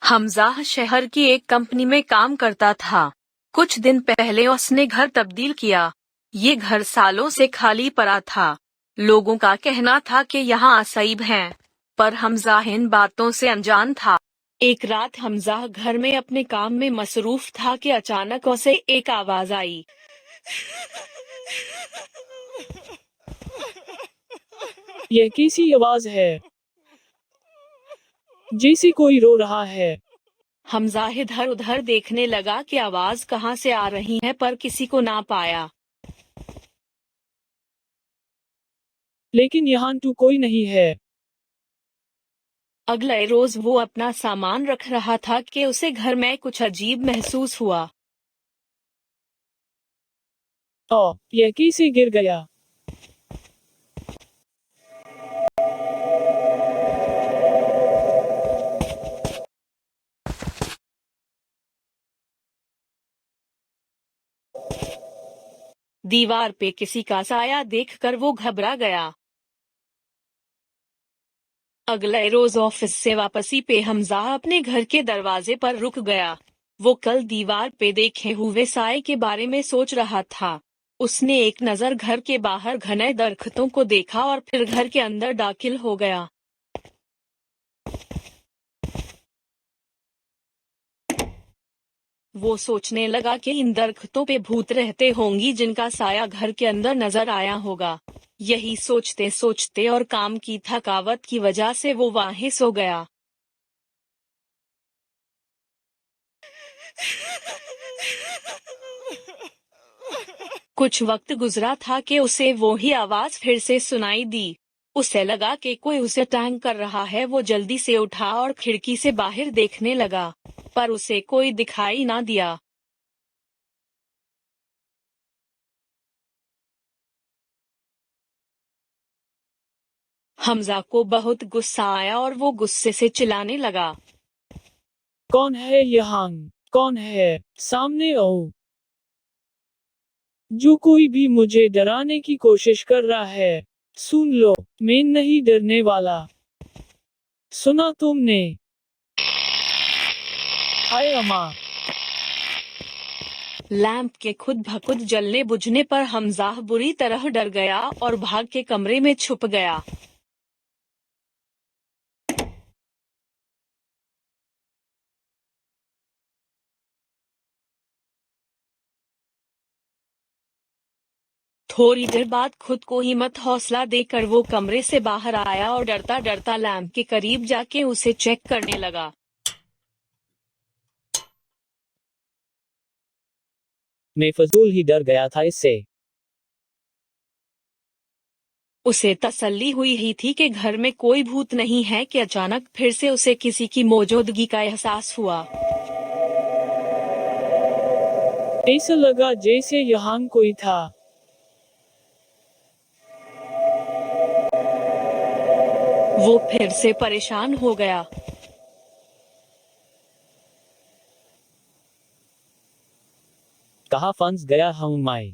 हमजा शहर की एक कंपनी में काम करता था। कुछ दिन पहले उसने घर तब्दील किया। ये घर सालों से खाली पड़ा था। लोगों का कहना था कि यहाँ असाइब हैं, पर हमजा इन बातों से अनजान था। एक रात हमजा घर में अपने काम में मसरूफ था कि अचानक उसे एक आवाज आई। यह कैसी आवाज है? जैसे कोई रो रहा है। हमजा इधर उधर देखने लगा कि आवाज कहाँ से आ रही है, पर किसी को ना पाया। लेकिन यहाँ तो कोई नहीं है। अगले रोज वो अपना सामान रख रहा था कि उसे घर में कुछ अजीब महसूस हुआ। यह कैसे गिर गया? दीवार पे किसी का साया देखकर वो घबरा गया। अगले रोज ऑफिस से वापसी पे हमजा अपने घर के दरवाजे पर रुक गया। वो कल दीवार पे देखे हुए साए के बारे में सोच रहा था। उसने एक नजर घर के बाहर घने दरख्तों को देखा और फिर घर के अंदर दाखिल हो गया। वो सोचने लगा कि इन दरख्तों पे भूत रहते होंगी जिनका साया घर के अंदर नजर आया होगा। यही सोचते सोचते और काम की थकावट की वजह से वो वहीं सो गया। कुछ वक्त गुजरा था कि उसे वो ही आवाज फिर से सुनाई दी। उसे लगा कि कोई उसे टैंग कर रहा है। वो जल्दी से उठा और खिड़की से बाहर देखने लगा, पर उसे कोई दिखाई ना दिया। हमजा को बहुत गुस्सा आया और वो गुस्से से चिल्लाने लगा। कौन है यहाँ? कौन है? सामने आओ। जो कोई भी मुझे डराने की कोशिश कर रहा है, सुन लो, मैं नहीं डरने वाला। सुना तुमने? हाय अम्मा। लैंप के खुद ब खुद जलने बुझने पर हमजा बुरी तरह डर गया और भाग के कमरे में छुप गया। थोड़ी देर बाद खुद को हिम्मत हौसला देकर वो कमरे से बाहर आया और डरता डरता लैंप के करीब जाके उसे चेक करने लगा। मैं फजूल ही डर गया था इससे। उसे तसल्ली हुई ही थी कि घर में कोई भूत नहीं है कि अचानक फिर से उसे किसी की मौजूदगी का एहसास हुआ। ऐसा लगा जैसे यहाँ कोई था। वो फिर से परेशान हो गया। कहाँ फंस गया हूँ मैं?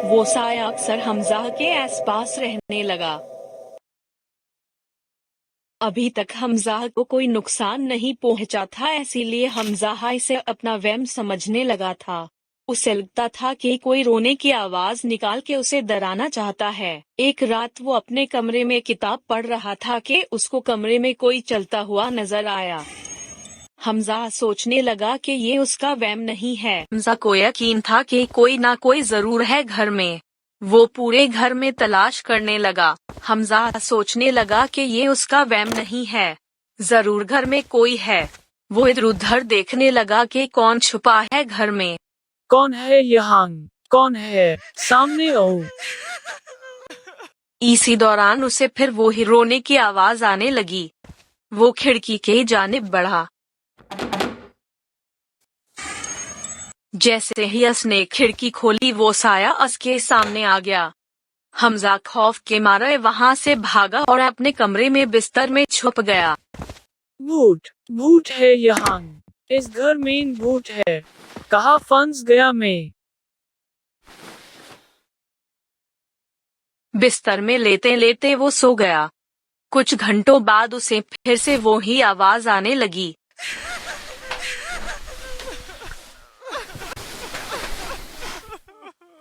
वो साया अक्सर हमजा के आसपास रहने लगा। अभी तक हमजा को कोई नुकसान नहीं पहुंचा था, इसीलिए हमजा इसे अपना वहम समझने लगा था। उसे लगता था कि कोई रोने की आवाज निकाल के उसे डराना चाहता है। एक रात वो अपने कमरे में किताब पढ़ रहा था कि उसको कमरे में कोई चलता हुआ नजर आया। हमजा सोचने लगा कि ये उसका वहम नहीं है। हमजा को यकीन था कि कोई ना कोई जरूर है घर में। वो पूरे घर में तलाश करने लगा। हमजा सोचने लगा कि ये उसका वहम नहीं है, जरूर घर में कोई है। वो इधर उधर देखने लगा कि कौन छुपा है घर में। कौन है यहाँ? कौन है? सामने आओ। इसी दौरान उसे फिर वो ही रोने की आवाज आने लगी। वो खिड़की के जानिब बढ़ा। जैसे ही उसने खिड़की खोली वो साया उसके सामने आ गया। हमजा खौफ के मारे वहां से भागा और अपने कमरे में बिस्तर में छुप गया। भूत, भूत है यहाँ। इस घर में भूत है। कहाँ फंस गया मैं? बिस्तर में लेटे लेटे वो सो गया। कुछ घंटों बाद उसे फिर से वो ही आवाज आने लगी।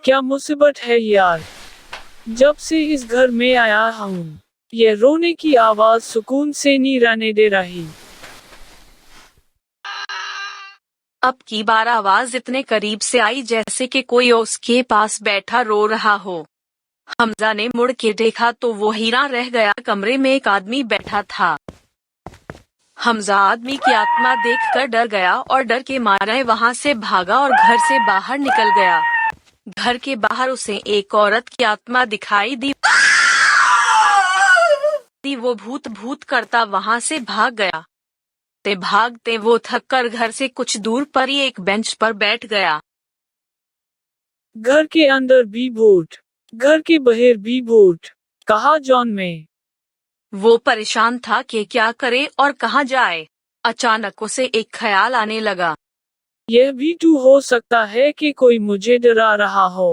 क्या मुसीबत है यार, जब से इस घर में आया हूँ ये रोने की आवाज सुकून से नहीं रहने दे रही। अब की बार आवाज इतने करीब से आई जैसे कि कोई उसके पास बैठा रो रहा हो। हमजा ने मुड़ के देखा तो वो हैरान रह गया। कमरे में एक आदमी बैठा था। हमजा आदमी की आत्मा देखकर डर गया और डर के मारे वहां से भागा और घर से बाहर निकल गया। घर के बाहर उसे एक औरत की आत्मा दिखाई दी। वो भूत भूत करता वहां से भाग गया। भागते वो थककर घर से कुछ दूर पर ही एक बेंच पर बैठ गया। घर के अंदर भी भूत, घर के बाहर भी भूत, कहाँ जॉन में। वो परेशान था कि क्या करे और कहाँ जाए। अचानक उसे एक ख्याल आने लगा। यह भी तो हो सकता है कि कोई मुझे डरा रहा हो।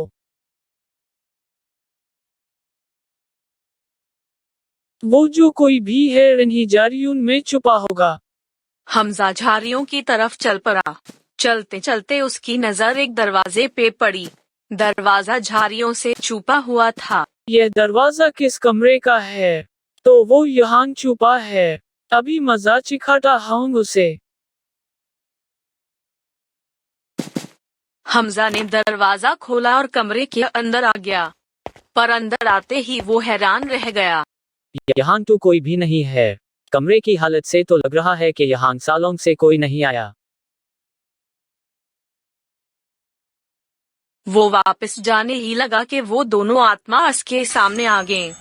वो जो कोई भी है इन्हीं झाड़ियों में छुपा होगा। हमजा झाड़ियों की तरफ चल पड़ा। चलते चलते उसकी नजर एक दरवाजे पे पड़ी। दरवाजा झाड़ियों से छुपा हुआ था। यह दरवाजा किस कमरे का है? तो वो यहाँ छुपा है। अभी मजा चिखाता हूँ उसे। हमजा ने दरवाजा खोला और कमरे के अंदर आ गया। पर अंदर आते ही वो हैरान रह गया। यहाँ तो कोई भी नहीं है। कमरे की हालत से तो लग रहा है कि यहाँ सालों से कोई नहीं आया। वो वापस जाने ही लगा कि वो दोनों आत्मा उसके सामने आ गए।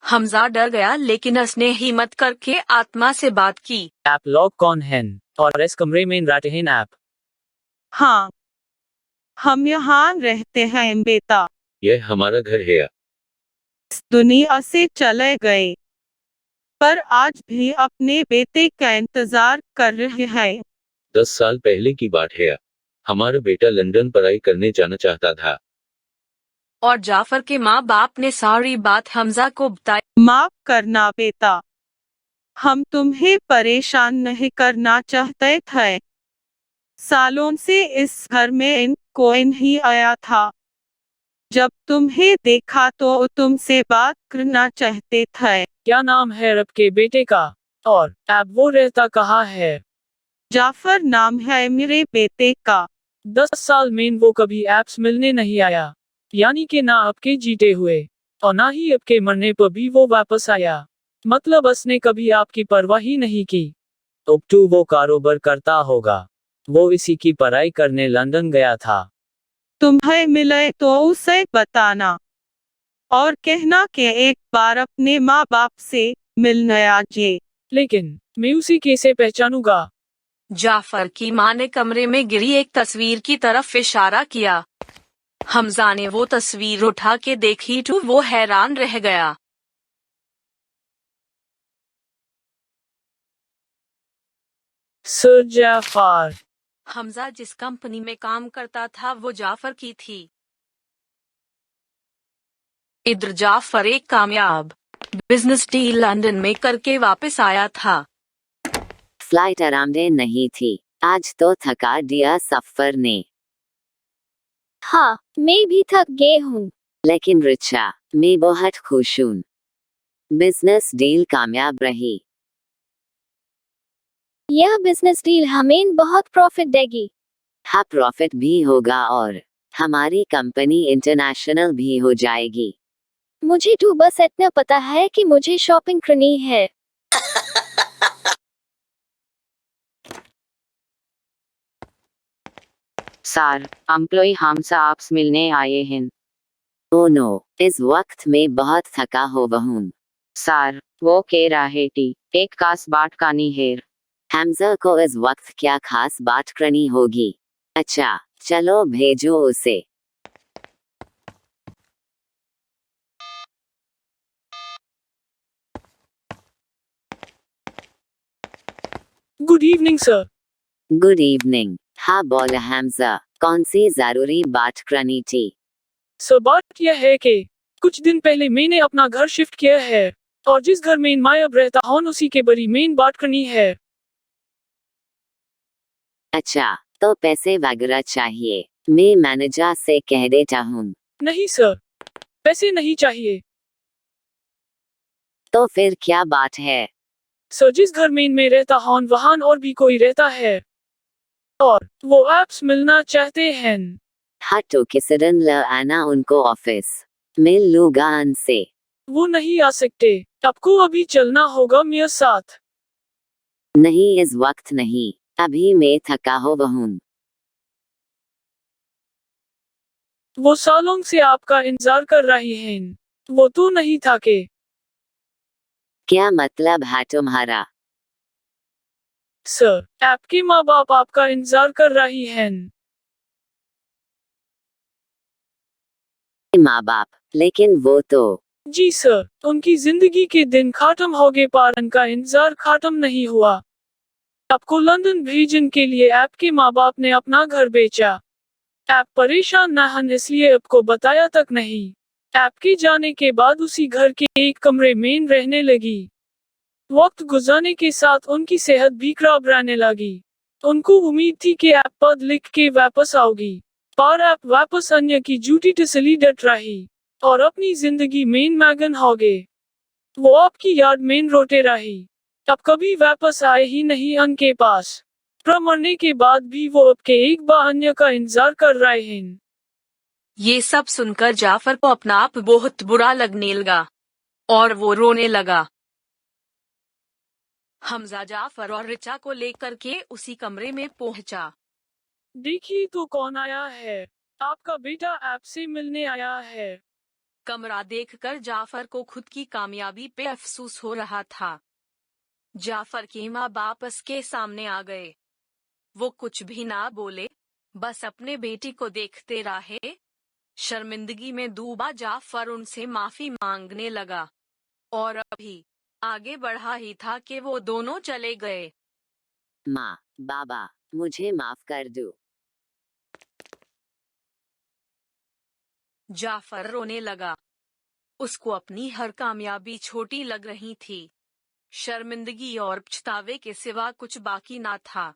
हमजा डर गया लेकिन उसने हिम्मत करके आत्मा से बात की। आप लोग कौन हैं और इस कमरे में रहते हैं आप? हाँ, हम यहाँ रहते हैं बेटा। यह हमारा घर है। इस दुनिया से चले गए, पर आज भी अपने बेटे का इंतजार कर रहे हैं। 10 साल पहले की बात है। हमारा बेटा लंदन पढ़ाई करने जाना चाहता था। और जाफर के माँ बाप ने सारी बात हमजा को बताई। माफ करना बेटा, हम तुम्हें परेशान नहीं करना चाहते थे। सालों से इस घर में कोई नहीं आया था। जब तुम्हें देखा तो तुमसे बात करना चाहते थे। क्या नाम है आपके बेटे का? और अब वो रहता कहाँ है? जाफर नाम है मेरे बेटे का। 10 साल में वो कभी आपसे मिलने नहीं आया। यानी कि ना आपके जीते हुए और ना ही आपके मरने पर भी वो वापस आया। मतलब उसने कभी आपकी परवाह ही नहीं की। अब तो वो कारोबार करता होगा। वो इसी की पढ़ाई करने लंदन गया था। तुम्हें मिले तो उसे बताना और कहना कि एक बार अपने माँ बाप से मिलने आजे। लेकिन मैं उसे कैसे पहचानूंगा? जाफर की माँ ने कमरे में गिरी एक तस्वीर की तरफ इशारा किया। हमजा ने वो तस्वीर उठा के देखी तो वो हैरान रह गया। सर जाफर। हमजा जिस कंपनी में काम करता था वो जाफर की थी। इधर जाफर एक कामयाब बिजनेस डील लंदन में करके वापस आया था। फ्लाइट आरामदेह नहीं थी। आज तो थका दिया सफर ने। हाँ, मैं भी थक गई हूँ। लेकिन रिचा, मैं बहुत खुश हूँ। बिजनेस डील कामयाब रही। यह बिजनेस डील हमें बहुत प्रॉफिट देगी। हाँ, प्रॉफिट भी होगा और हमारी कंपनी इंटरनेशनल भी हो जाएगी। मुझे तो बस इतना पता है कि मुझे शॉपिंग करनी है। सर, एम्प्लॉय हमसे आपसे मिलने आए हैं। ओह नो, इस वक्त मैं बहुत थका हुआ हूँ। सर, वो कह रहे थी एक खास बात करनी है। हमजा को इस वक्त क्या खास बात करनी होगी? अच्छा, चलो भेजो उसे। Good evening sir. Good evening. हाँ बोल हमजा, कौन सी जरूरी बात करनी थी? सर बात यह है कि कुछ दिन पहले मैंने अपना घर शिफ्ट किया है। और जिस घर में मैं अब रहता हूँ उसी के बड़ी मेन बात करनी है। अच्छा, तो पैसे वगैरह चाहिए, मैं मैनेजर से कह देता हूँ। नहीं सर, पैसे नहीं चाहिए। तो फिर क्या बात है? सर जिस घर में मैं रहता हूँ वहाँ और भी कोई रहता है और वो एप्स मिलना चाहते हैं। हाँ तो किसी दिन ले आना उनको ऑफिस, मिल लूंगा उनसे। वो नहीं आ सकते, आपको अभी चलना होगा मेरे साथ। नहीं इस वक्त नहीं, अभी मैं थका हुआ हूँ। वो सालों से आपका इंतजार कर रही हैं, वो तो नहीं थके। क्या मतलब है तुम्हारा? सर, आपके माँ बाप आपका इंतजार कर रही हैं। माँ बाप? लेकिन वो तो। जी सर, उनकी जिंदगी के दिन खत्म हो गए पर उनका इंतजार खत्म नहीं हुआ। आपको लंदन भेजने के लिए आपके माँ बाप ने अपना घर बेचा। आप परेशान न हन इसलिए आपको बताया तक नहीं। आपके जाने के बाद उसी घर के एक कमरे में रहने लगी। वक्त गुजरने के साथ उनकी सेहत भी खराब रहने लगी। उनको उम्मीद थी कि आप पद लिख के वापस आओगी, पर आप वापस अन्य की झूठी तसल्ली डट रही और अपनी जिंदगी में मगन हो गए। वो आपकी याद में रोते रही। अब कभी वापस आए ही नहीं उनके पास। पर मरने के बाद भी वो आपके एक बार अन्य का इंतजार कर रहे हैं। ये सब सुनकर जाफर को अपना आप बहुत बुरा लगने लगा और वो रोने लगा। हमजा जाफर और रिचा को लेकर के उसी कमरे में पहुंचा। देखिए तो कौन आया है, आपका बेटा आपसे मिलने आया है। कमरा देखकर जाफर को खुद की कामयाबी पे अफसोस हो रहा था। जाफर के माँ बाप उसके सामने आ गए। वो कुछ भी ना बोले, बस अपने बेटी को देखते रहे। शर्मिंदगी में डूबा जाफर उनसे माफी मांगने लगा और अभी आगे बढ़ा ही था कि वो दोनों चले गए। माँ, बाबा, मुझे माफ कर दो। जाफर रोने लगा। उसको अपनी हर कामयाबी छोटी लग रही थी। शर्मिंदगी और पछतावे के सिवा कुछ बाकी ना था।